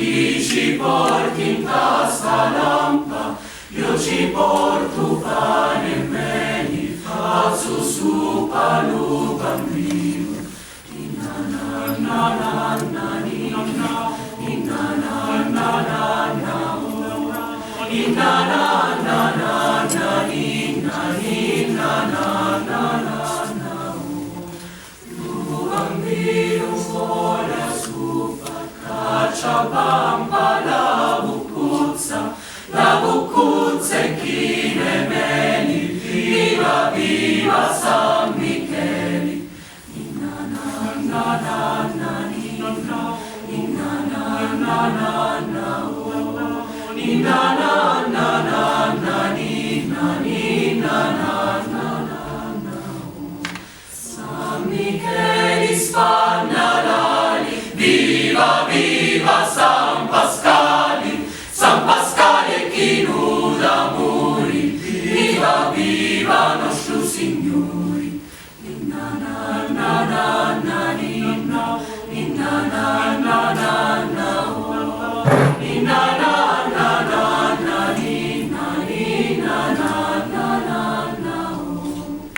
chi ci porti in tasca lampa, io ci porto pane e meli, faccio su palu bambino. Inna na na na na inna na na na na inna na na na na inna na na na tu bambino vuole supa caccia bamba la bucuzza e chi ne meni, viva viva San Micheli. Inna na na na na inna na na na na inna na na na na inna na na San Micheli Spannarali, viva viva San Pascali, San Pascali e chi nuda muri, viva viva nostro Signore. Inna na na